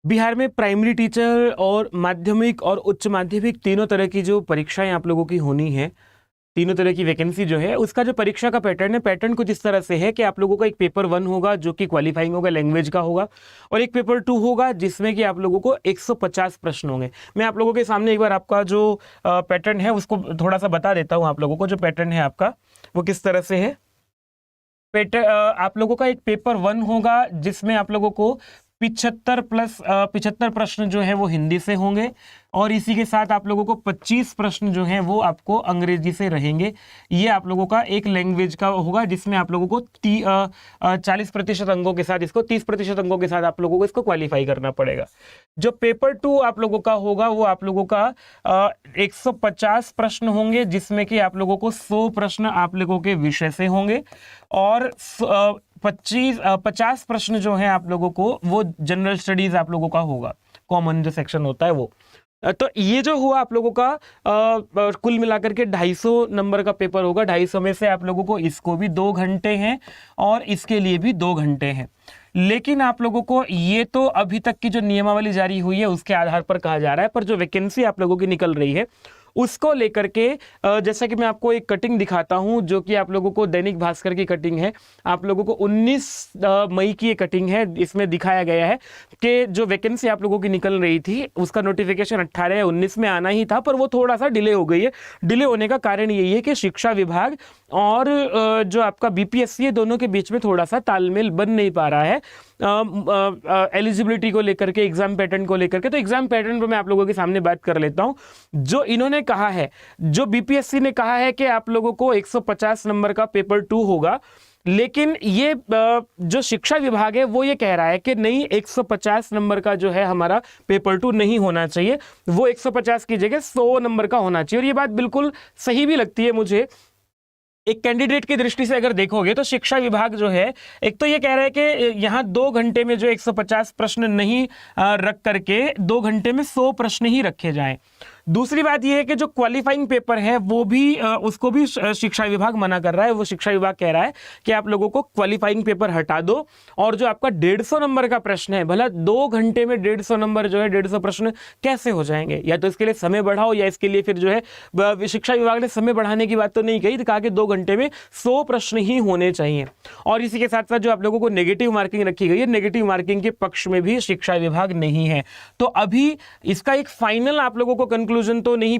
बिहार में primary teacher और माध्यमिक और उच्च माध्यमिक तीनों तरह की जो परीक्षाएं आप लोगों की होनी है, तीनों तरह की वैकेंसी जो है, उसका जो परीक्षा का पैटर्न है, पैटर्न कुछ इस तरह से है कि आप लोगों का एक पेपर 1 होगा जो कि क्वालिफाइंग होगा, लैंग्वेज का होगा, और एक पेपर 2 होगा जिसमें कि आप लोगों को 150 प्रश्न होंगे। मैं आप लोगों के सामने एक बार आपका जो पैटर्न है उसको थोड़ा सा बता देता हूँ आप लोगों को। जो पैटर्न है आपका वो किस तरह से है। आप लोगों का एक पेपर 1 होगा जिसमें आप लोगों को 75 प्रश्न जो है वो हिंदी से होंगे, और इसी के साथ आप लोगों को 25 प्रश्न जो हैं वो आपको अंग्रेजी से रहेंगे। ये आप लोगों का एक लैंग्वेज का होगा जिसमें आप लोगों को 40% अंकों के साथ, इसको 30% अंकों के साथ आप लोगों को इसको क्वालिफाई करना पड़ेगा। जो पेपर 2 आप लोगों का होगा वो आप लोगों का 150 प्रश्न होंगे जिसमें कि आप लोगों को 100 प्रश्न आप लोगों के विषय से होंगे, और 50 प्रश्न जो है आप लोगों को वो जनरल स्टडीज आप लोगों का होगा, कॉमन जो सेक्शन होता है वो। तो ये जो हुआ आप लोगों का कुल मिलाकर के 250 नंबर का पेपर होगा। 250 में से आप लोगों को इसको भी 2 घंटे हैं और इसके लिए भी 2 घंटे हैं। लेकिन आप लोगों को ये तो अभी तक की जो नियमावली जारी हुई है उसके आधार पर कहा जा रहा है, पर जो वैकेंसी आप लोगों की निकल रही है उसको लेकर के जैसा कि मैं आपको एक कटिंग दिखाता हूं जो कि आप लोगों को दैनिक भास्कर की कटिंग है। आप लोगों को 19 मई की ये कटिंग है। इसमें दिखाया गया है कि जो वैकेंसी आप लोगों की निकल रही थी उसका नोटिफिकेशन 18 या 19 में आना ही था, पर वो थोड़ा सा डिले हो गई है। डिले होने का कारण यही है कि शिक्षा विभाग और जो आपका बीपीएससी है दोनों के बीच में थोड़ा सा तालमेल बन नहीं पा रहा है एलिजिबिलिटी को लेकर के, एग्जाम पैटर्न को लेकर के। तो एग्जाम पैटर्न पर मैं आप लोगों के सामने बात कर लेता हूं। जो इन्होंने कहा है, जो बीपीएससी ने कहा है कि आप लोगों को 150 नंबर का पेपर 2 होगा, लेकिन ये जो शिक्षा विभाग है वो ये कह रहा है कि नहीं, 150 नंबर का जो है हमारा पेपर 2 नहीं होना चाहिए, वो 150 की जगह 100 नंबर का होना चाहिए। और ये बात बिल्कुल सही भी लगती है मुझे। एक कैंडिडेट की दृष्टि से अगर देखोगे तो शिक्षा विभाग जो है, एक तो ये कह रहा है कि यहां 2 घंटे में जो 150 प्रश्न नहीं रख करके 2 घंटे में 100 प्रश्न ही रखे जाएं। दूसरी बात यह है कि जो क्वालिफाइंग पेपर है वो भी उसको भी शिक्षा विभाग मना कर रहा है। वो शिक्षा विभाग कह रहा है कि आप लोगों को क्वालिफाइंग पेपर हटा दो, और जो आपका 150 नंबर का प्रश्न है, भला 2 घंटे में 150 नंबर जो है 150 प्रश्न कैसे हो जाएंगे? या तो इसके लिए समय बढ़ाओ, या इसके लिए फिर जो है शिक्षा विभाग ने समय बढ़ाने की बात तो नहीं कही, तो कहा कि 2 घंटे में 100 प्रश्न ही होने चाहिए। और इसी के साथ साथ जो आप लोगों को नेगेटिव मार्किंग रखी गई है, नेगेटिव मार्किंग के पक्ष में भी शिक्षा विभाग नहीं है। तो अभी इसका एक फाइनल आप लोगों को कंक्लूजन तो नहीं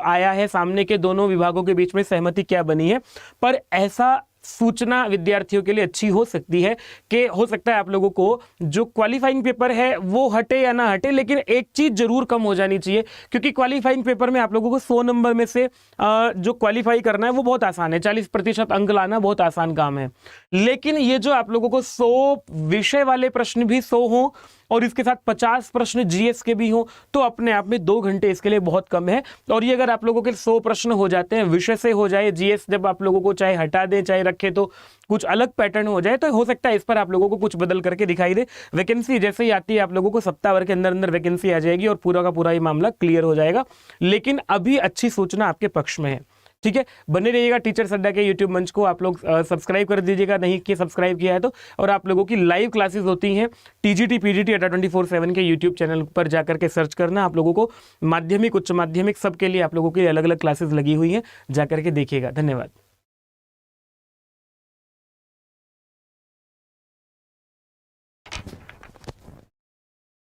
आया है सामने के दोनों विभागों के बीच में सहमति क्या बनी है, पर ऐसा सूचना विद्यार्थियों के लिए अच्छी हो सकती है कि हो सकता है आप लोगों को जो क्वालिफाइंग पेपर है वो हटे या ना हटे, लेकिन एक चीज जरूर कम हो जानी चाहिए, क्योंकि क्वालिफाइंग पेपर में आप लोगों को 100 नंबर में से जो क्वालिफाई करना है वो बहुत आसान है, 40% अंक लाना बहुत आसान काम है। लेकिन ये जो आप लोगों को 100 विषय वाले प्रश्न भी 100 हो और इसके साथ 50 प्रश्न जीएस के भी हो, तो अपने आप में 2 घंटे इसके लिए बहुत कम है। और ये अगर आप लोगों के 100 प्रश्न हो जाते हैं, विषय से हो जाए, जीएस जब आप लोगों को चाहे हटा दें चाहे रखे तो कुछ अलग पैटर्न हो जाए, तो हो सकता है इस पर आप लोगों को कुछ बदल करके दिखाई दे। वैकेंसी जैसे ही आती है आप लोगों को सप्ताह भर के अंदर अंदर वैकेंसी आ जाएगी और पूरा का पूरा ये मामला क्लियर हो जाएगा। लेकिन अभी अच्छी सूचना आपके पक्ष में है। ठीक है, बने रहिएगा टीचर्स अड्डा के यूट्यूब मंच को। आप लोग सब्सक्राइब कर दीजिएगा, नहीं कि सब्सक्राइब किया है तो। और आप लोगों की लाइव क्लासेस होती हैं टीजीटी पीजीटी अड्डा 24/7 के यूट्यूब चैनल पर जाकर के सर्च करना। आप लोगों को माध्यमिक, उच्च माध्यमिक सबके लिए आप लोगों की अलग अलग क्लासेस लगी हुई हैं, जाकर के देखिएगा। धन्यवाद।